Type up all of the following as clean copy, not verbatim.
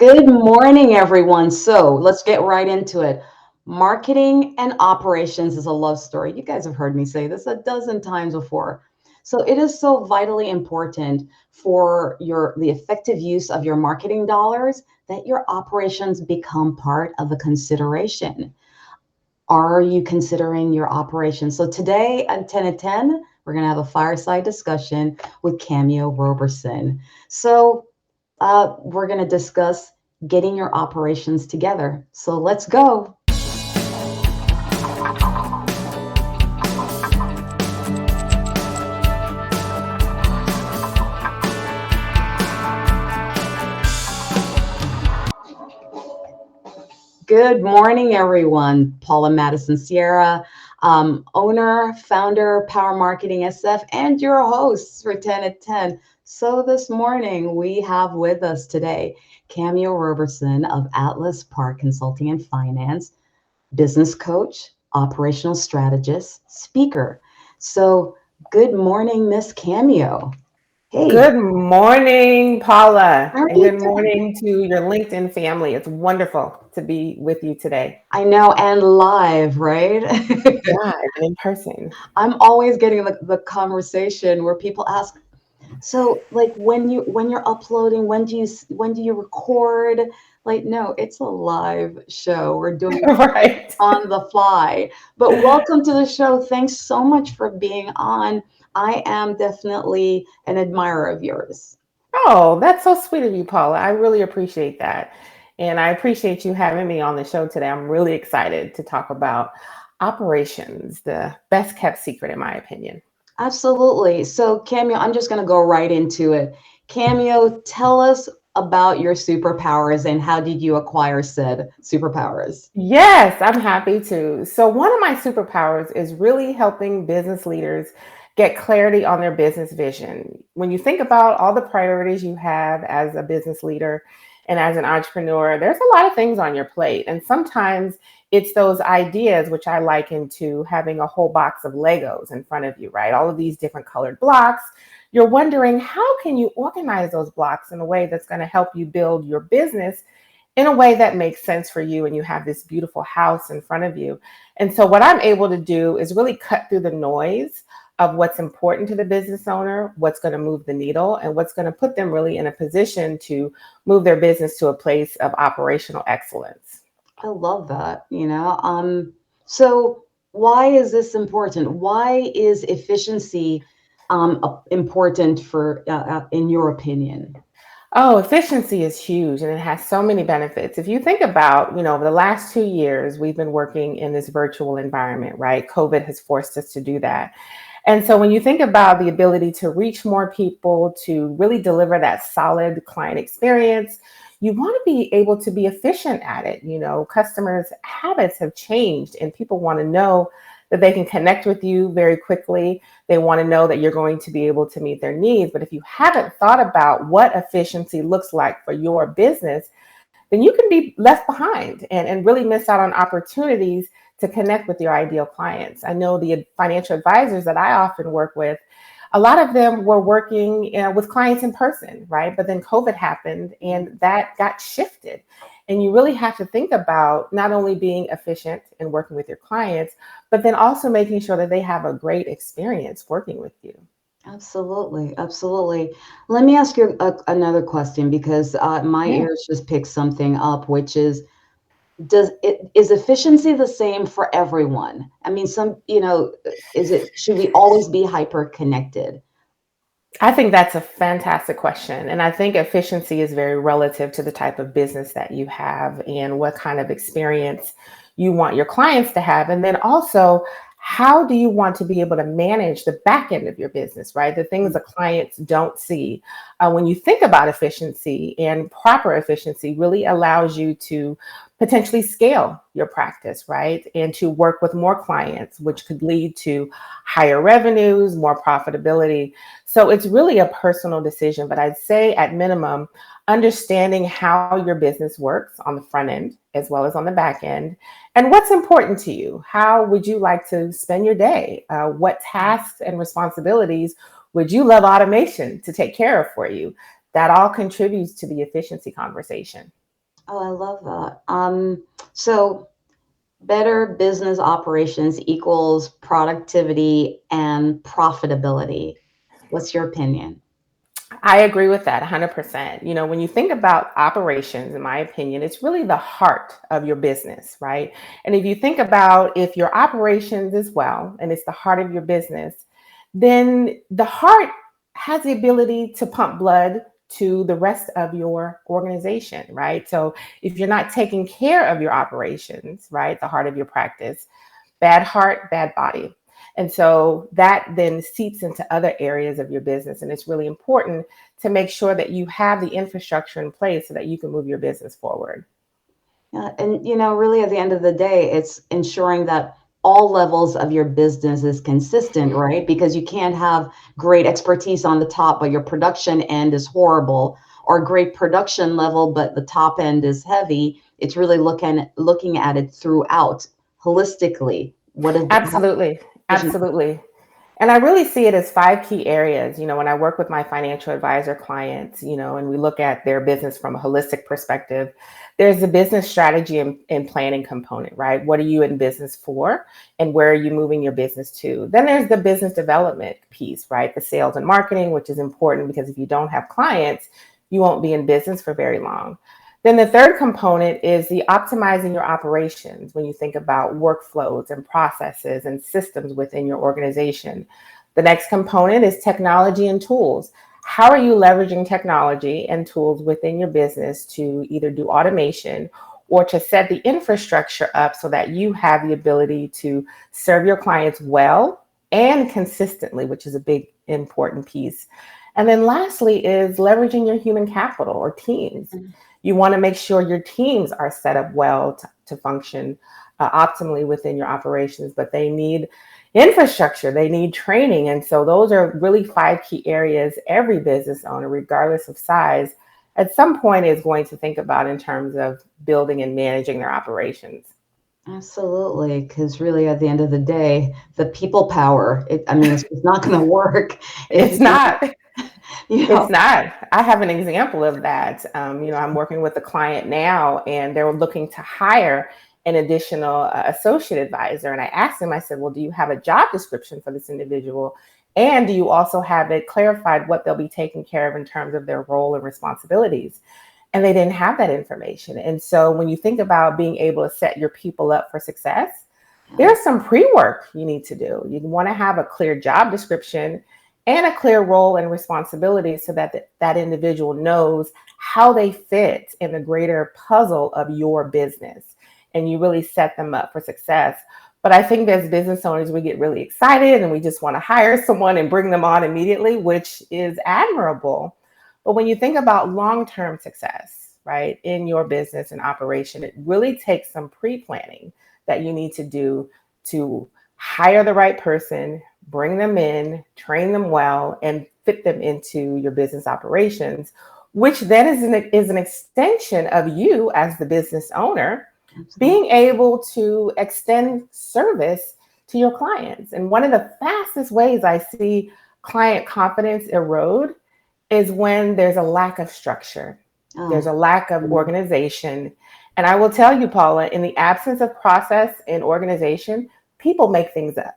Good morning, everyone. So let's get right into it. Marketing and operations is a love story. You guys have heard me say this a dozen times before. So it is so vitally important for the effective use of your marketing dollars that your operations become part of a consideration. Are you considering your operations? So today at 10 at 10, we're going to have a fireside discussion with Cameo Roberson. We're going to discuss getting your operations together. So let's go. Good morning, everyone. Paula Madison Sierra, owner, founder, Power Marketing SF, and your hosts for 10 at 10. So this morning, we have with us today Cameo Roberson of Atlas Park Consulting and Finance, business coach, operational strategist, speaker. So good morning, Miss Cameo. Hey, Good morning, Paula, how are and you good doing? morning to your LinkedIn family. It's wonderful to be with you today, I know, and live, right? live and in person. I'm always getting the conversation where people ask, so like when you're uploading, when do you record? Like, no, it's a live show. We're doing it Right. on the fly. But welcome to the show. Thanks so much for being on. I am definitely an admirer of yours. Oh, that's so sweet of you, Paula. I really appreciate that. And I appreciate you having me on the show today. I'm really excited to talk about operations, the best kept secret, in my opinion. Absolutely. So, Cameo, I'm just going to go right into it. Cameo, tell us about your superpowers and how did you acquire said superpowers? Yes, I'm happy to. So, one of my superpowers is really helping business leaders get clarity on their business vision. When you think about all the priorities you have as a business leader and as an entrepreneur, there's a lot of things on your plate. And sometimes it's those ideas, which I liken to having a whole box of Legos in front of you, right? All of these different colored blocks. You're wondering how can you organize those blocks in a way that's going to help you build your business in a way that makes sense for you, and you have this beautiful house in front of you. And so what I'm able to do is really cut through the noise of what's important to the business owner, what's going to move the needle, and what's going to put them really in a position to move their business to a place of operational excellence. I love that, you know. So why is this important? Why is efficiency important for in your opinion? Oh, efficiency is huge and it has so many benefits. If you think about, over the last 2 years, we've been working in this virtual environment, right? COVID has forced us to do that. And so when you think about the ability to reach more people, to really deliver that solid client experience, you want to be able to be efficient at it. Customers' habits have changed and people want to know that they can connect with you very quickly. They want to know that you're going to be able to meet their needs. But if you haven't thought about what efficiency looks like for your business, then you can be left behind and really miss out on opportunities to connect with your ideal clients. I know the financial advisors that I often work with, a lot of them were working with clients in person, right? But then COVID happened and that got shifted. And you really have to think about not only being efficient in working with your clients, but then also making sure that they have a great experience working with you. Absolutely, absolutely. Let me ask you another question because my Yeah. ears just picked something up, which is, is efficiency the same for everyone? I mean, should we always be hyper connected? I think that's a fantastic question. And I think efficiency is very relative to the type of business that you have and what kind of experience you want your clients to have. And then also, how do you want to be able to manage the back end of your business, right? The things the clients don't see. When you think about efficiency, and proper efficiency really allows you to potentially scale your practice, right? And to work with more clients, which could lead to higher revenues, more profitability. So it's really a personal decision, but I'd say at minimum, understanding how your business works on the front end as well as on the back end, and what's important to you. How would you like to spend your day? What tasks and responsibilities would you love automation to take care of for you? That all contributes to the efficiency conversation. Oh, I love that. So better business operations equals productivity and profitability. What's your opinion? I agree with that 100%. When you think about operations, in my opinion, it's really the heart of your business, right? And if you think about if your operations is well and it's the heart of your business, then the heart has the ability to pump blood to the rest of your organization, right? So if you're not taking care of your operations, right, the heart of your practice, bad heart, bad body. And so that then seeps into other areas of your business. And it's really important to make sure that you have the infrastructure in place so that you can move your business forward. And really at the end of the day, it's ensuring that all levels of your business is consistent, right? Because you can't have great expertise on the top, but your production end is horrible, or great production level, but the top end is heavy. It's really looking at it throughout holistically. What is Absolutely. Absolutely. And I really see it as five key areas. When I work with my financial advisor clients, and we look at their business from a holistic perspective, there's the business strategy and planning component, right? What are you in business for and where are you moving your business to? Then there's the business development piece, right? The sales and marketing, which is important because if you don't have clients, you won't be in business for very long. Then the third component is the optimizing your operations when you think about workflows and processes and systems within your organization. The next component is technology and tools. How are you leveraging technology and tools within your business to either do automation or to set the infrastructure up so that you have the ability to serve your clients well and consistently, which is a big important piece. And then lastly is leveraging your human capital or teams. You want to make sure your teams are set up well to function optimally within your operations, but they need infrastructure, they need training. And so those are really five key areas every business owner, regardless of size, at some point is going to think about in terms of building and managing their operations. Absolutely, because really, at the end of the day, the people power. I mean, it's not going to work if It's not. you It's know. not. I have an example of that. I'm working with a client now, and they're looking to hire an additional associate advisor. And I asked them, I said, well, do you have a job description for this individual? And do you also have it clarified what they'll be taking care of in terms of their role and responsibilities? And they didn't have that information. And so when you think about being able to set your people up for success, Yeah, there's some pre-work you need to do. You want to have a clear job description and a clear role and responsibility so that that individual knows how they fit in the greater puzzle of your business and you really set them up for success. But I think as business owners, we get really excited and we just want to hire someone and bring them on immediately, which is admirable. But when you think about long-term success, right, in your business and operation, it really takes some pre-planning that you need to do to hire the right person, bring them in, train them well, and fit them into your business operations, which then is an extension of you as the business owner absolutely. being able to extend service to your clients. And one of the fastest ways I see client confidence erode is when there's a lack of structure, there's Oh. a lack of organization. And I will tell you, Paula, in the absence of process and organization, people make things up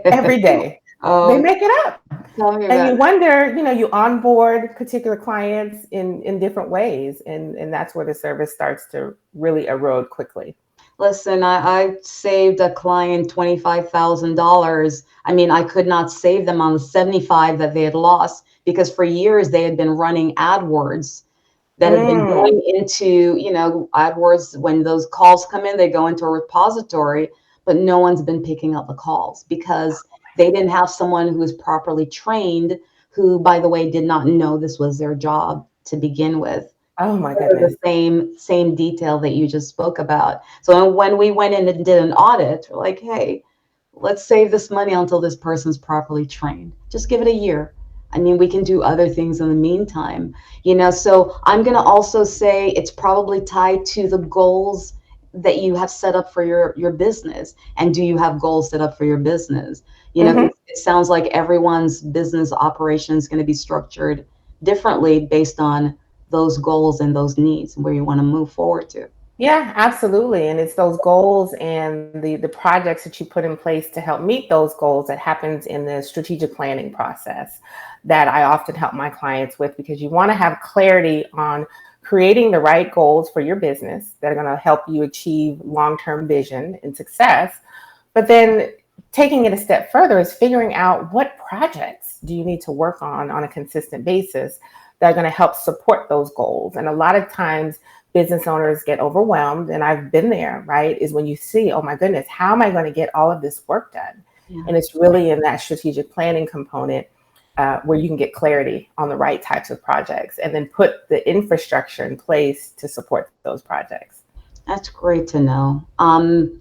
every day. They Oh, make it up. tell me And about you it. wonder, you onboard particular clients in different ways. And that's where the service starts to really erode quickly. Listen, I saved a client $25,000. I mean, I could not save them on the 75 that they had lost because for years they had been running AdWords that have been Mm. going into, AdWords. When those calls come in, they go into a repository, but no one's been picking up the calls because they didn't have someone who was properly trained, who, by the way, did not know this was their job to begin with. Oh my The goodness. same detail that you just spoke about. So when we went in and did an audit, we're like, hey, let's save this money until this person's properly trained. Just give it a year. I mean, we can do other things in the meantime, So I'm going to also say it's probably tied to the goals that you have set up for your business. And do you have goals set up for your business? Hmm. It sounds like everyone's business operation is going to be structured differently based on those goals and those needs and where you want to move forward to. Yeah, absolutely. And it's those goals and the projects that you put in place to help meet those goals that happens in the strategic planning process that I often help my clients with, because you want to have clarity on creating the right goals for your business that are going to help you achieve long-term vision and success. But then taking it a step further is figuring out what projects do you need to work on a consistent basis that are going to help support those goals. And a lot of times business owners get overwhelmed, and I've been there, right? Is when you see, oh my goodness, how am I going to get all of this work done? Yeah. And it's really in that strategic planning component where you can get clarity on the right types of projects and then put the infrastructure in place to support those projects. That's great to know.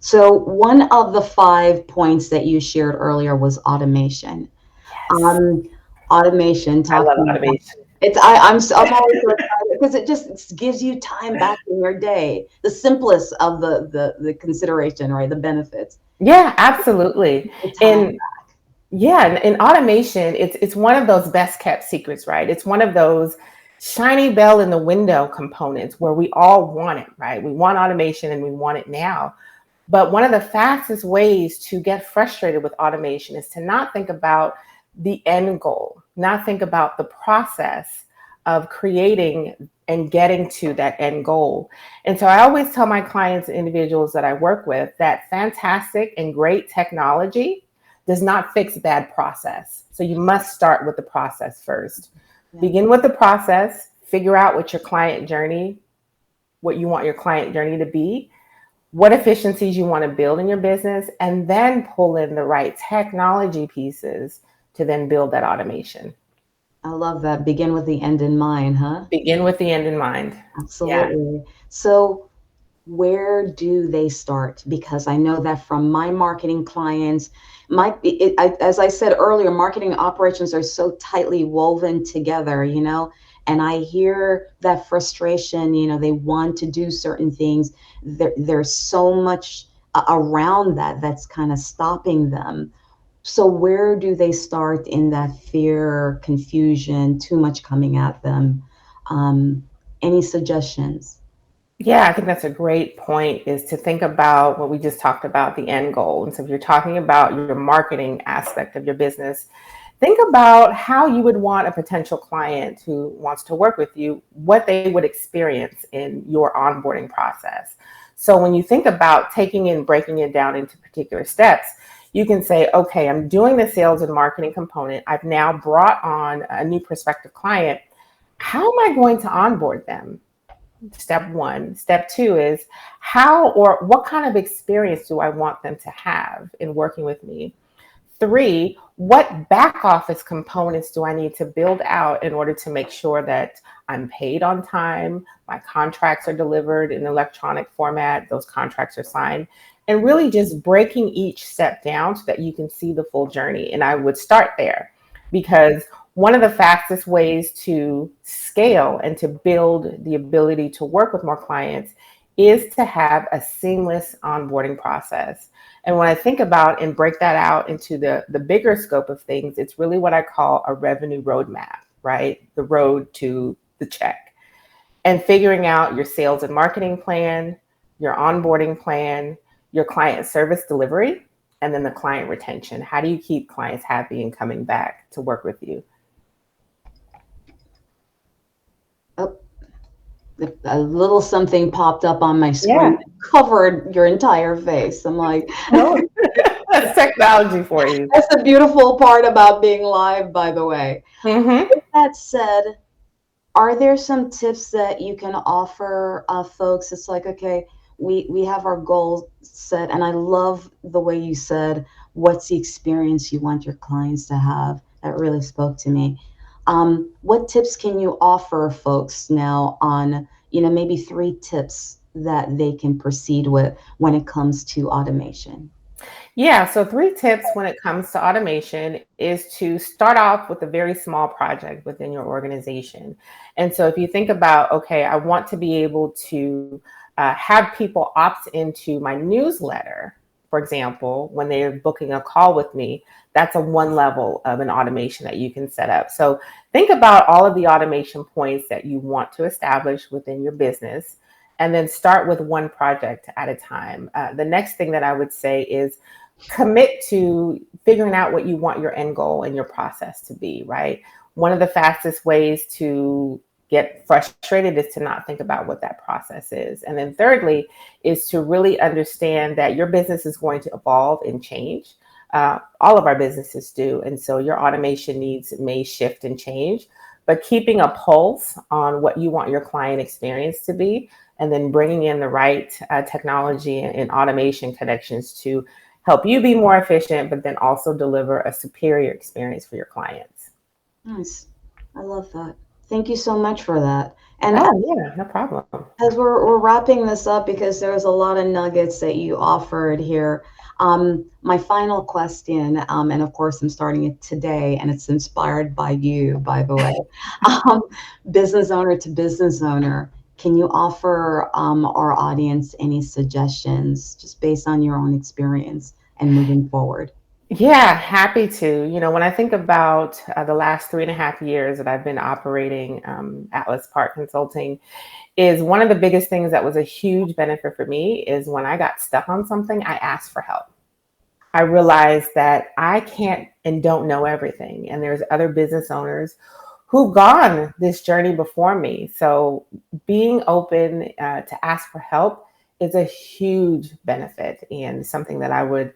So one of the 5 points that you shared earlier was automation. Yes, Um, automation, I love talking about automation. it's. I'm always so excited because it just gives you time back in your day. The simplest of the consideration, right? The benefits, Yeah, absolutely. the time. And yeah, and in automation, it's one of those best kept secrets, right? It's one of those shiny bell in the window components where we all want it, right? We want automation and we want it now. But one of the fastest ways to get frustrated with automation is to not think about the end goal, not think about the process of creating and getting to that end goal. And so I always tell my clients and individuals that I work with that fantastic and great technology does not fix bad process. So you must start with the process first. Yeah, Begin with the process, figure out what you want your client journey to be, what efficiencies you want to build in your business, and then pull in the right technology pieces to then build that automation. I love that. Begin with the end in mind, huh? Begin with the end in mind. Yeah. Absolutely. So where do they start? Because I know that from my marketing clients, as I said earlier, marketing operations are so tightly woven together, and I hear that frustration, they want to do certain things. There's so much around that that's kind of stopping them. So where do they start in that fear, confusion, too much coming at them? Any suggestions? Yeah, I think that's a great point, is to think about what we just talked about, the end goal. And so if you're talking about your marketing aspect of your business, think about how you would want a potential client who wants to work with you, what they would experience in your onboarding process. So when you think about taking and breaking it down into particular steps, you can say, okay, I'm doing the sales and marketing component. I've now brought on a new prospective client. How am I going to onboard them? Step one. Step two is how or what kind of experience do I want them to have in working with me? Three, what back office components do I need to build out in order to make sure that I'm paid on time, my contracts are delivered in electronic format, those contracts are signed, and really just breaking each step down so that you can see the full journey. And I would start there, because one of the fastest ways to scale and to build the ability to work with more clients is to have a seamless onboarding process. And when I think about and break that out into the bigger scope of things, it's really what I call a revenue roadmap, right? The road to the check. And figuring out your sales and marketing plan, your onboarding plan, your client service delivery, and then the client retention. How do you keep clients happy and coming back to work with you? Oh, a little something popped up on my screen Yeah, that covered your entire face. I'm like, no, that's technology for you. that's the beautiful part about being live, by the way. Hmm. With that said, are there some tips that you can offer folks? It's like, okay, we have our goals set, and I love the way you said, what's the experience you want your clients to have? That really spoke to me. What tips can you offer folks now on, maybe 3 tips that they can proceed with when it comes to automation? Yeah, so 3 tips when it comes to automation is to start off with a very small project within your organization. And so if you think about, okay, I want to be able to have people opt into my newsletter for example, when they're booking a call with me, that's a one level of an automation that you can set up. So think about all of the automation points that you want to establish within your business, and then start with one project at a time. The next thing that I would say is commit to figuring out what you want your end goal and your process to be, right? One of the fastest ways to get frustrated is to not think about what that process is. And then thirdly is to really understand that your business is going to evolve and change. All of our businesses do. And so your automation needs may shift and change, but keeping a pulse on what you want your client experience to be, and then bringing in the right technology and automation connections to help you be more efficient, but then also deliver a superior experience for your clients. Nice. I love that. Thank you so much for that. And Oh, yeah, no problem. as we're wrapping this up, because there was a lot of nuggets that you offered here, my final question, and of course I'm starting it today, and it's inspired by you, by the way. um, Business owner to business owner, can you offer our audience any suggestions just based on your own experience and moving forward? Yeah, happy to. When I think about the last 3.5 years that I've been operating Atlas Park Consulting, is one of the biggest things that was a huge benefit for me is when I got stuck on something, I asked for help. I realized that I can't and don't know everything, and there's other business owners who've gone this journey before me. So being open to ask for help is a huge benefit, and something that I would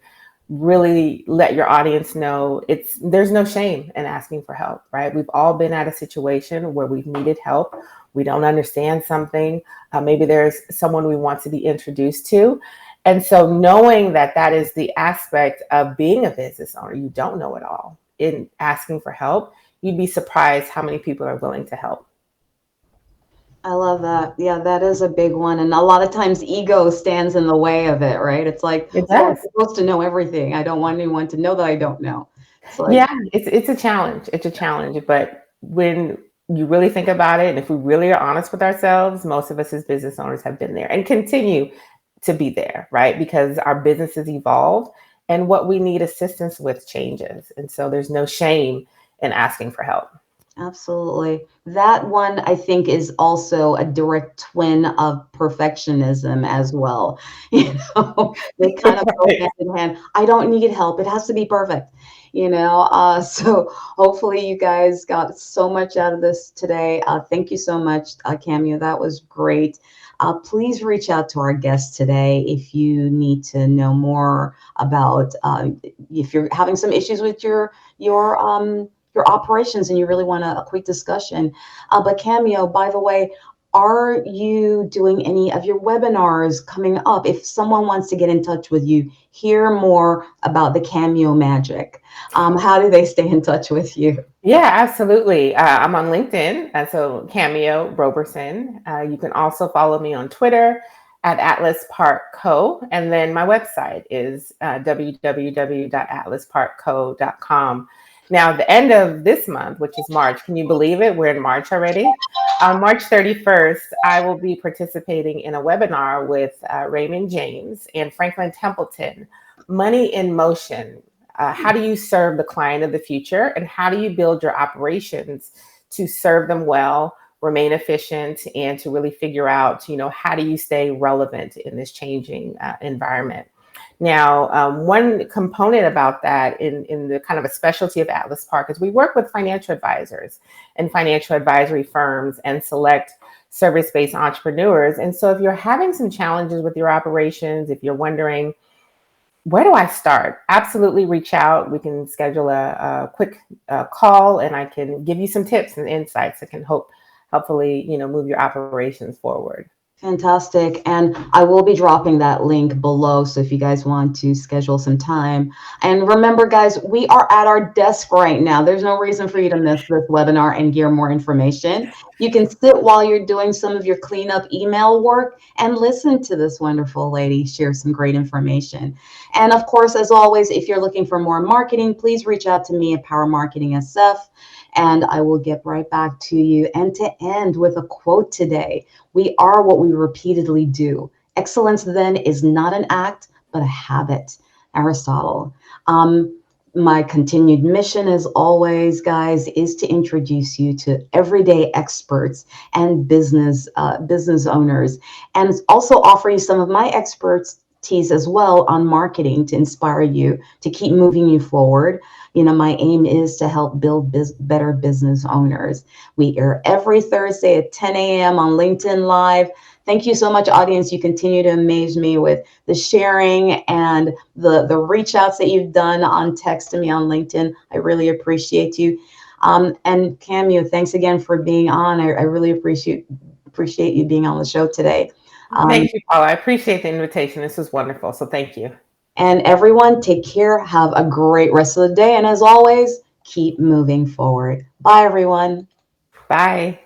really let your audience know. There's no shame in asking for help, right? We've all been at a situation where we've needed help. We don't understand something. Maybe there's someone we want to be introduced to. And so knowing that that is the aspect of being a business owner, you don't know it all. In asking for help, you'd be surprised how many people are willing to help. I love that. Yeah, that is a big one. And a lot of times ego stands in the way of it, right? It's like, It well, I'm does. supposed to know everything. I don't want anyone to know that I don't know. It's like, Yeah, it's a challenge. It's a challenge, but when you really think about it, and if we really are honest with ourselves, most of us as business owners have been there and continue to be there, right? Because our businesses evolve and what we need assistance with changes. And so there's no shame in asking for help. absolutely. That one, I think, is also a direct twin of perfectionism as well. They kind of go Right. hand in hand. I don't need help. It has to be perfect, So hopefully you guys got so much out of this today. Thank you so much, Cameo. That was great. Please reach out to our guest today if you need to know more about if you're having some issues with your operations and you really want a quick discussion. But Cameo, by the way, are you doing any of your webinars coming up? If someone wants to get in touch with you, hear more about the Cameo magic, how do they stay in touch with you? Yeah, absolutely. I'm on LinkedIn, so Cameo Roberson. You can also follow me on Twitter at Atlas Park Co. And then my website is www.atlasparkco.com. Now, the end of this month, which is March, can you believe it? We're in March already. On March 31st, I will be participating in a webinar with Raymond James and Franklin Templeton, Money in Motion. How do you serve the client of the future, and how do you build your operations to serve them well, remain efficient, and to really figure out, how do you stay relevant in this changing environment? Now, one component about that in the kind of a specialty of Atlas Park is we work with financial advisors and financial advisory firms and select service-based entrepreneurs. And so if you're having some challenges with your operations, if you're wondering, where do I start? Absolutely reach out. We can schedule a quick call, and I can give you some tips and insights that can hopefully, move your operations forward. Fantastic. And I will be dropping that link below. So if you guys want to schedule some time. And remember, guys, we are at our desk right now. There's no reason for you to miss this webinar and hear more information. You can sit while you're doing some of your cleanup email work and listen to this wonderful lady share some great information. And of course, as always, if you're looking for more marketing, please reach out to me at Power Marketing SF, and I will get right back to you. And to end with a quote today, we are what we repeatedly do. Excellence then is not an act, but a habit. Aristotle. Um, my continued mission, as always, guys, is to introduce you to everyday experts and business owners, and also offer you some of my expertise as well on marketing to inspire you to keep moving you forward. You know, my aim is to help build better business owners. We air every Thursday at 10 a.m. on LinkedIn Live. Thank you so much, audience. You continue to amaze me with the sharing and the reach outs that you've done on text to me on LinkedIn. I really appreciate you. And Cameo, thanks again for being on. I really appreciate you being on the show today. Um, Thank you, Paula. I appreciate the invitation. This was wonderful. So thank you. and everyone, take care. Have a great rest of the day. And as always, keep moving forward. Bye, everyone. Bye.